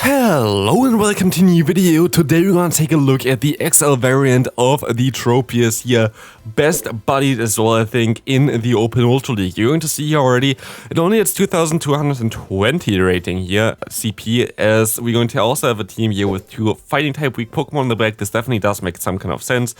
Hello and welcome to a new video. Today we're gonna take a look at the XL variant of the Tropius here. Best buddied as well, I think, in the Open Ultra League. You're going to see here already, it only has 2220 rating here, CP, as we're going to also have a team here with two fighting type weak Pokemon in the back. This definitely does make some kind of sense.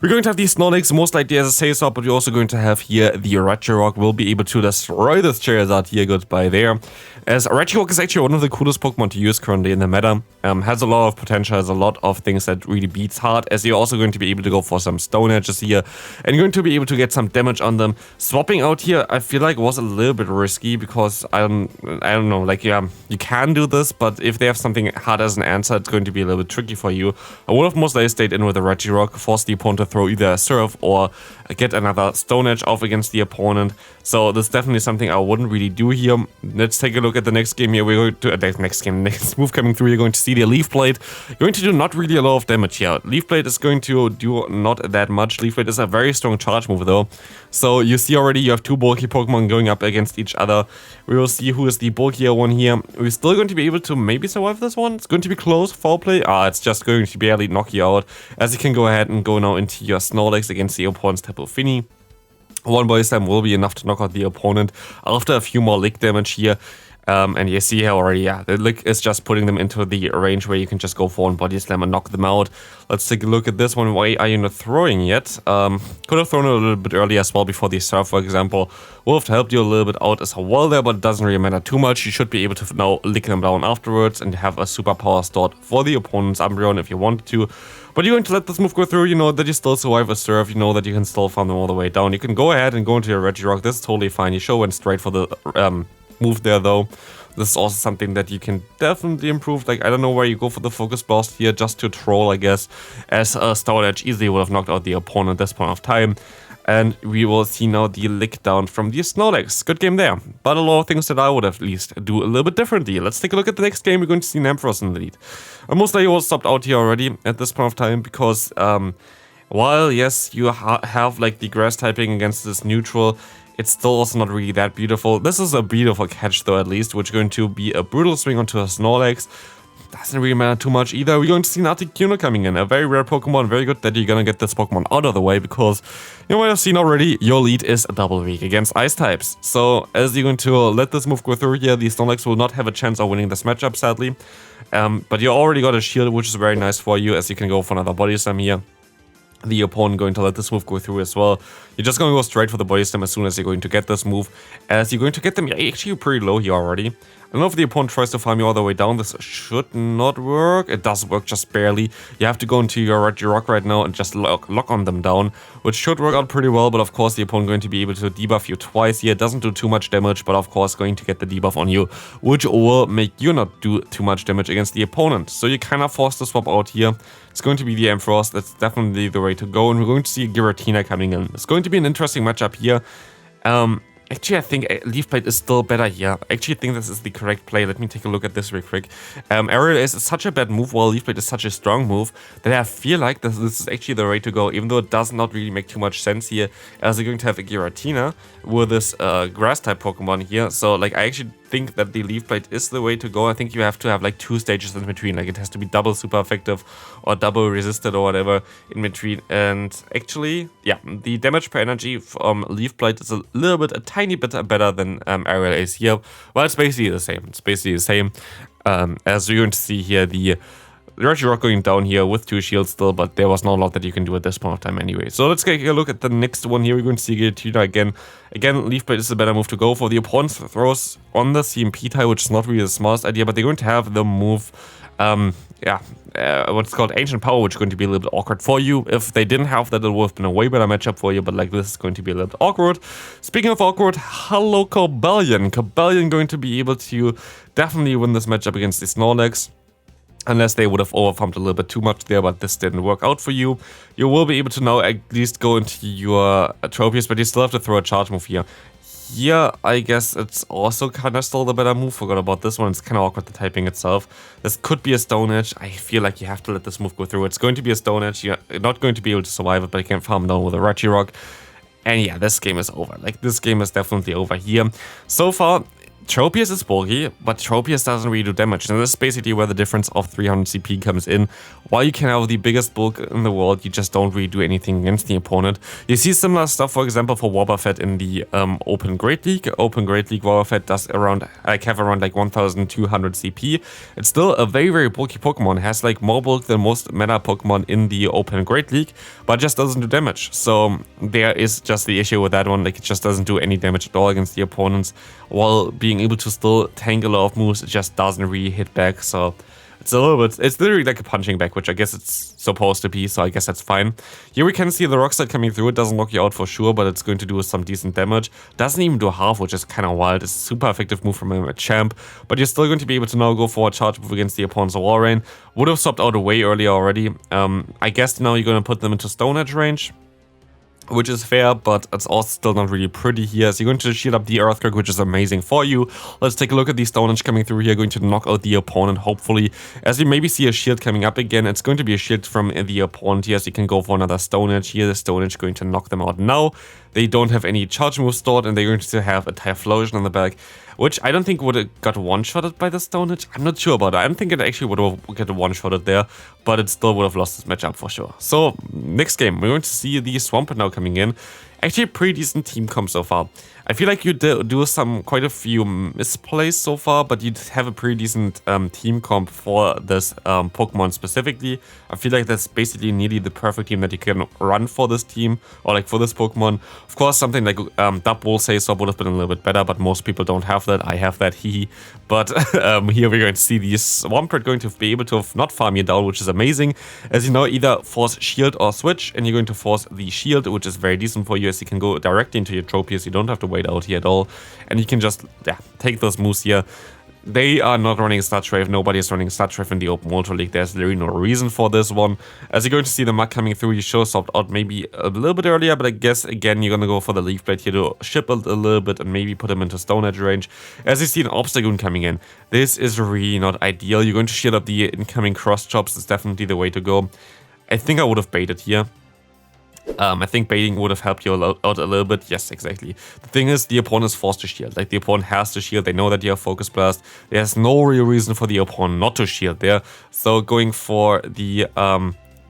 We're going to have these Snorlax, most likely as a Saison, but we're also going to have here the Regirock. Will be able to destroy this Charizard here, goodbye there. As Regirock is actually one of the coolest Pokemon to use currently in the meta. Has a lot of potential, has a lot of things that really beats hard, as you're also going to be able to go for some Stone Edges here, and you're going to be able to get some damage on them. Swapping out here, I feel like was a little bit risky, because I don't know, like, yeah, you can do this, but if they have something hard as an answer, it's going to be a little bit tricky for you. I would have most likely stayed in with a Regirock, force the opponent to throw either a Surf or get another Stone Edge off against the opponent. So this is definitely something I wouldn't really do here. Let's take a look at the next game here. We're going to next move coming through. You're going to see the Leaf Blade. You're going to do not really a lot of damage here. Leaf Blade is going to do not that much. Leaf Blade is a very strong charge move though. So you see already you have two bulky Pokemon going up against each other. We will see who is the bulkier one here. We're still going to be able to maybe survive this one. It's going to be close. Foul play. It's just going to barely knock you out, as you can go ahead and go now into your Snorlax against the opponent's Tapu Fini. One Body Slam will be enough to knock out the opponent after a few more lick damage here. And you see here already, yeah, the lick is just putting them into the range where you can just go for one Body Slam and knock them out. Let's take a look at this one. Why are you not throwing yet? Could have thrown it a little bit earlier as well, before the Surf, for example. Would have helped you a little bit out as well there, but it doesn't really matter too much. You should be able to now lick them down afterwards and have a superpower stored for the opponent's Umbreon if you wanted to. But you're going to let this move go through, you know that you still survive a Surf, you know that you can still farm them all the way down. You can go ahead and go into your Regirock, this is totally fine. You should went straight for the move there though. This is also something that you can definitely improve. Like, I don't know where you go for the Focus Blast here, just to troll, I guess, as Stone Edge easily would have knocked out the opponent at this point of time. And we will see now the lick down from the Snorlax. Good game there, but a lot of things that I would at least do a little bit differently. Let's take a look at the next game. We're going to see Ampharos in the lead. Most likely was stopped out here already at this point of time, because while yes, you have like the grass typing against this neutral, it's still also not really that beautiful. This is a beautiful catch though, at least, which is going to be a brutal swing onto a Snorlax. Doesn't really matter too much either. We're going to see an Articuno coming in, a very rare Pokemon. Very good that you're gonna get this Pokemon out of the way, because you might have seen already, your lead is double weak against Ice types. So as you're going to let this move go through here, the Snorlax will not have a chance of winning this matchup, sadly. But you already got a shield, which is very nice for you, as you can go for another Body Slam here. The opponent going to let this move go through as well. You're just going to go straight for the Body Slam as soon as you're going to get this move, as you're going to get them actually pretty low here already. I don't know if the opponent tries to farm you all the way down. This should not work. It does work, just barely. You have to go into your Regirock right now and just lock on them down, which should work out pretty well. But of course, the opponent going to be able to debuff you twice here. It doesn't do too much damage, but of course going to get the debuff on you, which will make you not do too much damage against the opponent. So you kind of forced to swap out here. It's going to be the Ampharos. That's definitely the way to go. And we're going to see Giratina coming in. It's going to be an interesting matchup here. Actually, I think Leaf Blade is still better here. I actually think this is the correct play. Let me take a look at this real quick. Aerial Ace is such a bad move, while Leaf Blade is such a strong move, that I feel like this is actually the way to go, even though it does not really make too much sense here, as you're going to have a Giratina with this Grass-type Pokemon here. So, like, I actually think that the Leaf Blade is the way to go. I think you have to have, like, 2 stages in between. Like, it has to be double super effective or double resisted or whatever in between. And actually, yeah, the damage per energy from Leaf Blade is a little bit, a tiny bit better than Aerial Ace here. Well, it's basically the same. It's basically the same. As you're going to see here, the Regirock going down here with 2 shields still, but there was not a lot that you can do at this point of time anyway. So let's take a look at the next one here. We're going to see Giratina again. Again, Leaf Blade is a better move to go for. The opponent throws on the CMP type, which is not really the smartest idea, but they're going to have the move, what's called Ancient Power, which is going to be a little bit awkward for you. If they didn't have that, it would have been a way better matchup for you, but like this is going to be a little bit awkward. Speaking of awkward, hello Cobalion. Cobalion going to be able to definitely win this matchup against the Snorlax. Unless they would have overfarmed a little bit too much there, but this didn't work out for you. You will be able to now at least go into your Tropius, but you still have to throw a charge move here. Here, I guess it's also kind of still the better move. Forgot about this one. It's kind of awkward, the typing itself. This could be a Stone Edge. I feel like you have to let this move go through. It's going to be a Stone Edge. You're not going to be able to survive it, but you can farm down with a Regirock. And yeah, this game is over. Like, this game is definitely over here. So far, Tropius is bulky, but Tropius doesn't really do damage. And this is basically where the difference of 300 CP comes in. While you can have the biggest bulk in the world, you just don't really do anything against the opponent. You see similar stuff, for example, for Wobbuffet in the Open Great League. Open Great League Wobbuffet does have around like 1200 CP. It's still a very, very bulky Pokemon. It has like more bulk than most meta Pokemon in the Open Great League, but just doesn't do damage. So there is just the issue with that one. Like, it just doesn't do any damage at all against the opponents, while being able to still tank a lot of moves. It just doesn't really hit back. So it's a little bit, it's literally like a punching bag, which I guess it's supposed to be, so I guess that's fine. Here we can see the rock slide coming through. It doesn't knock you out for sure, but it's going to do some decent damage. Doesn't even do half, which is kind of wild. It's a super effective move from a champ, but you're still going to be able to now go for a charge move against the opponent's Walrein. Would have swapped out way earlier already. I guess now you're going to put them into Stone Edge range, which is fair, but it's also still not really pretty here. So you're going to shield up the Earthquake, which is amazing for you. Let's take a look at the Stone Edge coming through here, going to knock out the opponent, hopefully. As you maybe see a shield coming up again, it's going to be a shield from the opponent here, so you can go for another Stone Edge here. The Stone Edge going to knock them out now. They don't have any charge moves stored, and they're going to have a Typhlosion on the back, which I don't think would have got one-shotted by the Stone Edge. I'm not sure about that. I don't think it actually would have got one-shotted there, but it still would have lost this matchup for sure. So, next game, we're going to see the Swampert now coming in. Actually, a pretty decent team comp so far. I feel like you do quite a few misplays so far, but you have a pretty decent team comp for this Pokemon specifically. I feel like that's basically nearly the perfect team that you can run for this team, or like for this Pokemon. Of course, something like Dub Say So would have been a little bit better, but most people don't have that. I have that, hee. But here we're going to see the Swampert going to be able to not farm you down, which is amazing. As you know, either force Shield or Switch, and you're going to force the Shield, which is very decent for you, as you can go directly into your Tropius. You don't have to wait out here at all, and you can just take those moves here. They are not running Sludge Wave. Nobody is running Sludge Wave in the Open Ultra League. There's literally no reason for this one. As you're going to see the Mug coming through, you should have swapped out maybe a little bit earlier, but I guess again you're gonna go for the Leaf Blade here to ship it a little bit and maybe put him into Stone Edge range. As you see an Obstagoon coming in, this is really not ideal. You're going to shield up the incoming Cross Chops. It's definitely the way to go. I think I would have baited here. I think baiting would have helped you out a little bit. Yes, exactly. The thing is, the opponent is forced to shield. Like, the opponent has to shield. They know that you have Focus Blast. There's no real reason for the opponent not to shield there. So going for the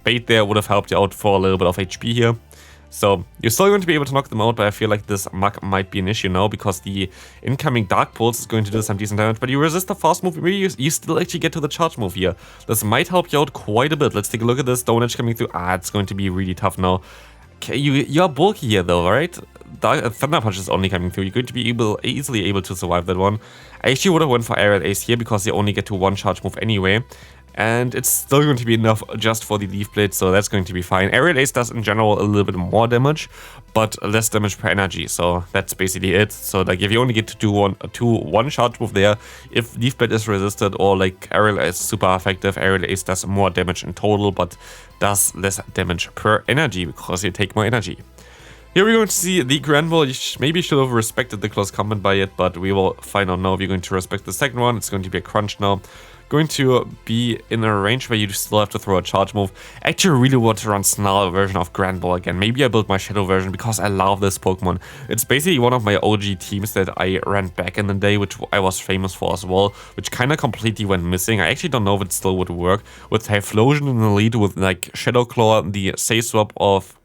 bait there would have helped you out for a little bit of HP here. So you're still going to be able to knock them out, but I feel like this Mug might be an issue now, because the incoming Dark Pulse is going to do some decent damage, but you resist the fast move. Maybe you still actually get to the charge move here. This might help you out quite a bit. Let's take a look at this Stone Edge coming through. It's going to be really tough now. Okay, you're bulky here though, right? Thunder Punch is only coming through. You're going to be easily able to survive that one. I actually would have went for Aerial Ace here, because you only get to one charge move anyway. And it's still going to be enough just for the Leaf Blade, so that's going to be fine. Aerial Ace does in general a little bit more damage, but less damage per energy, so that's basically it. So like, if you only get to do one charge move there, if Leaf Blade is resisted, or like Aerial Ace is super effective, Aerial Ace does more damage in total, but does less damage per energy, because you take more energy. Here we're going to see the Grand Ball. You maybe should have respected the close combat by it, but we will find out now if you're going to respect the second one. It's going to be a crunch now. Going to be in a range where you still have to throw a charge move. Actually, I really want to run Snarl version of Grand Ball again. Maybe I build my Shadow version, because I love this Pokemon. It's basically one of my OG teams that I ran back in the day, which I was famous for as well, which kind of completely went missing. I actually don't know if it still would work. With Typhlosion in the lead, with like Shadow Claw, the Say Swap of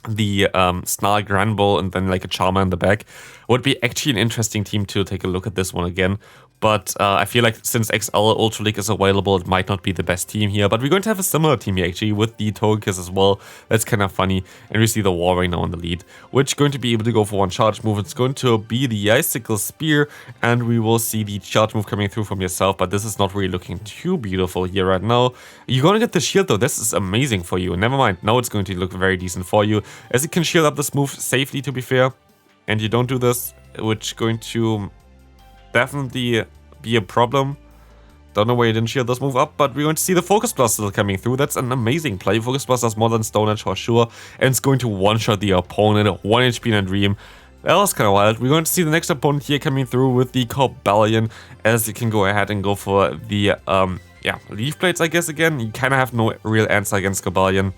the Snarl Grand Ball, and then like a Charmer in the back, would be actually an interesting team to take a look at this one again. But I feel like since XL Ultra League is available, it might not be the best team here. But we're going to have a similar team here, actually, with the Togekiss as well. That's kind of funny. And we see the Walrein now in the lead, which is going to be able to go for one charge move. It's going to be the Icicle Spear, and we will see the charge move coming through from yourself. But this is not really looking too beautiful here right now. You're going to get the shield, though. This is amazing for you. Never mind. Now it's going to look very decent for you, as you can shield up this move safely, to be fair. And you don't do this, which is going to definitely be a problem. Don't know why you didn't shield this move up, but we're going to see the Focus Blast still coming through. That's an amazing play. Focus Blast does more than Stone Edge for sure, and it's going to one-shot the opponent. 1 HP in a Dream. That was kind of wild. We're going to see the next opponent here coming through with the Cobalion, as you can go ahead and go for the Leaf Blades, I guess, again. You kind of have no real answer against Cobalion.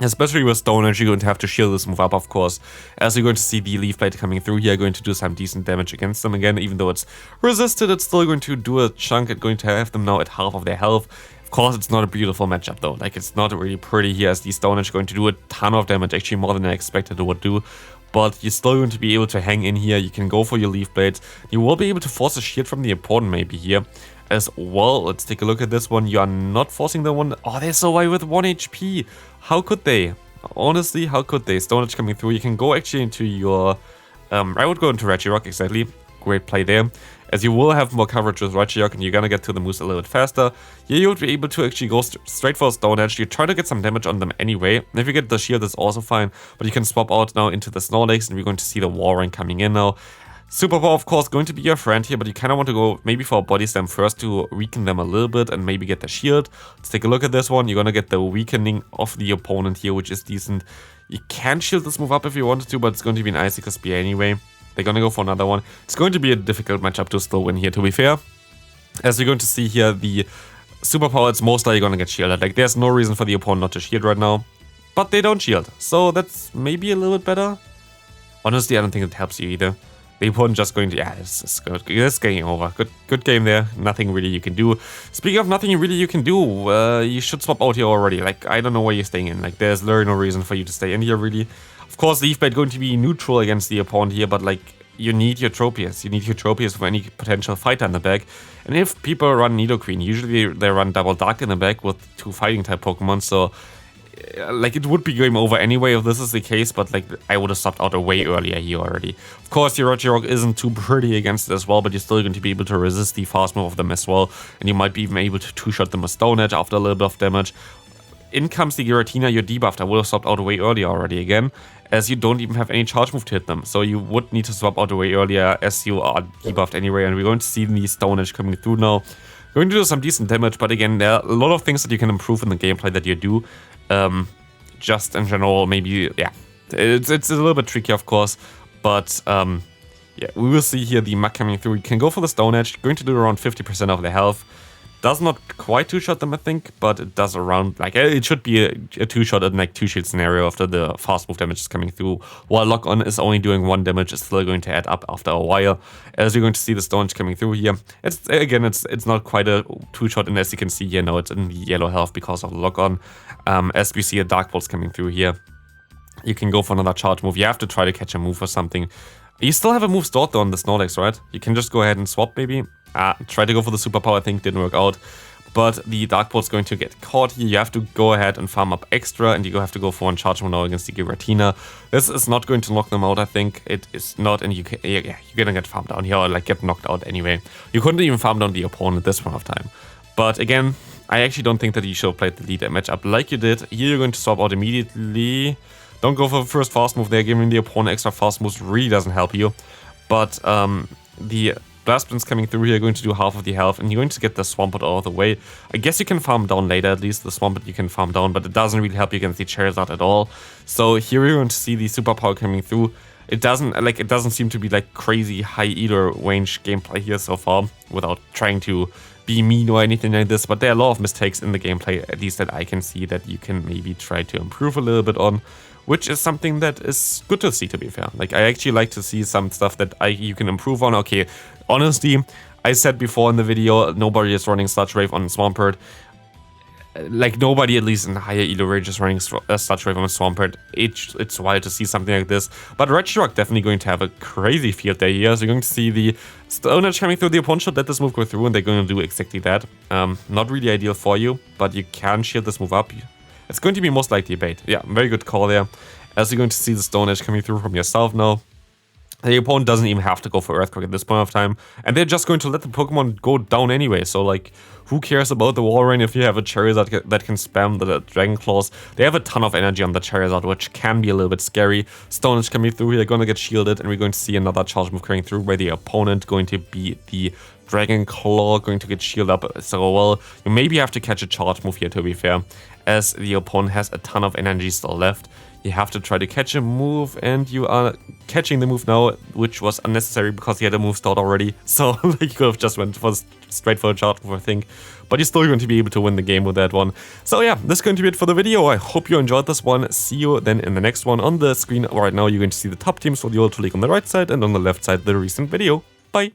Especially with Stone Edge, you're going to have to shield this move up, of course, as you're going to see the Leaf Blade coming through here, going to do some decent damage against them again. Even though it's resisted, it's still going to do a chunk. It's going to have them now at half of their health. Of course, it's not a beautiful matchup, though. Like, it's not really pretty here, as the Stone Edge going to do a ton of damage, actually more than I expected it would do. But you're still going to be able to hang in here. You can go for your Leaf Blades. You will be able to force a shield from the opponent maybe here as well. Let's take a look at this one. You are not forcing the one. Oh, they're so away with 1 HP. How could they? Honestly, how could they? Stone Edge coming through. You can go actually into your... I would go into Regirock, exactly. Great play there. As you will have more coverage with Regirock and you're gonna get to the moves a little bit faster. Here you would be able to actually go straight for a Stone Edge. You try to get some damage on them anyway. And if you get the shield, that's also fine. But you can swap out now into the Snorlax and we're going to see the Warren coming in now. Superpower, of course, going to be your friend here, but you kind of want to go maybe for a Body Slam first to weaken them a little bit and maybe get the shield. Let's take a look at this one. You're going to get the weakening of the opponent here, which is decent. You can shield this move up if you wanted to, but it's going to be an Icicle Spear anyway. They're going to go for another one. It's going to be a difficult matchup to still win here, to be fair. As you're going to see here, the Superpower, it's most likely going to get shielded. Like, there's no reason for the opponent not to shield right now. But they don't shield, so that's maybe a little bit better. Honestly, I don't think it helps you either. The opponent just going to, yeah, this is good. This game over. Good game there. Nothing really you can do. Speaking of nothing really you can do, you should swap out here already. Like, I don't know why you're staying in. Like, there's literally no reason for you to stay in here, really. Of course, Leaf Blade going to be neutral against the opponent here, but, like, you need your Tropius. You need your Tropius for any potential fighter in the back. And if people run Nidoqueen, usually they run Double Dark in the back with 2 Fighting-type Pokemon, so... like, it would be game over anyway if this is the case, but like, I would have stopped out way earlier here already. Of course, your Regirock isn't too pretty against it as well, but you're still going to be able to resist the fast move of them as well, and you might be even able to two-shot them with Stone Edge after a little bit of damage. In comes the Giratina, you're debuffed. I would have stopped out way earlier already again, as you don't even have any charge move to hit them, so you would need to swap out way earlier as you are debuffed anyway, and we're going to see the Stone Edge coming through now. Going to do some decent damage, but again, there are a lot of things that you can improve in the gameplay that you do. Just in general, maybe, yeah, it's a little bit tricky, of course, but yeah, we will see here the Muk coming through. You can go for the Stone Edge, going to do around 50% of the health. Does not quite two-shot them, I think, but it does around, like, it should be a two-shot in, like, two-shield scenario after the fast move damage is coming through, while Lock-On is only doing 1 damage, it's still going to add up after a while, as you're going to see the Stone Edge coming through here. It's not quite a two-shot, and as you can see here, now it's in the yellow health because of the Lock-On, as we see a Dark Pulse coming through here. You can go for another charge move, you have to try to catch a move or something. You still have a move stored though on the Snorlax, right? You can just go ahead and swap maybe. Try to go for the Superpower, I think didn't work out. But the Dark Pulse is going to get caught here. You have to go ahead and farm up extra, and you have to go for 1 charge move now against the Giratina. This is not going to knock them out, I think. It is not, and you're gonna get farmed down here, or like get knocked out anyway. You couldn't even farm down the opponent at this point of time. But again, I actually don't think that you should have played the lead matchup like you did. Here you're going to swap out immediately. Don't go for the first fast move there. Giving the opponent extra fast moves really doesn't help you. But the Blast Splin's coming through here, going to do half of the health, and you're going to get the Swampert out of the way. I guess you can farm down later, at least the Swampert you can farm down, but it doesn't really help you against the Charizard at all. So here you're going to see the Superpower coming through. It doesn't seem to be like crazy high either range gameplay here so far, without trying to be mean or anything like this, but there are a lot of mistakes in the gameplay, at least that I can see, that you can maybe try to improve a little bit on, which is something that is good to see, to be fair. Like, I actually like to see some stuff that you can improve on. Okay, honestly, I said before in the video, nobody is running Sludge Wave on Swampert. Like, nobody, at least in higher elo range, is running Sludge Wave on Swampert. It's wild to see something like this. But Regirock definitely going to have a crazy field day here. So you're going to see the Stone Edge coming through. The opponent should let this move go through, and they're going to do exactly that. Not really ideal for you, but you can shield this move up. It's going to be most likely a bait. Yeah, very good call there. As you're going to see the Stone Edge coming through from yourself now. The opponent doesn't even have to go for Earthquake at this point of time. And they're just going to let the Pokemon go down anyway. So, like, who cares about the Walrein if you have a Charizard that can spam the Dragon Claws? They have a ton of energy on the Charizard, which can be a little bit scary. Stone Edge coming through here, going to get shielded. And we're going to see another charge move coming through where the opponent going to be the Dragon Claw, going to get shielded up. So, well, you maybe have to catch a charge move here, to be fair, as the opponent has a ton of energy still left. You have to try to catch a move, and you are catching the move now, which was unnecessary because he had a move start already. So like, you could have just went for straight for a charge move, I think. But you're still going to be able to win the game with that one. So yeah, this is going to be it for the video. I hope you enjoyed this one. See you then in the next one. On the screen right now, you're going to see the top teams for the Ultra League on the right side, and on the left side, the recent video. Bye!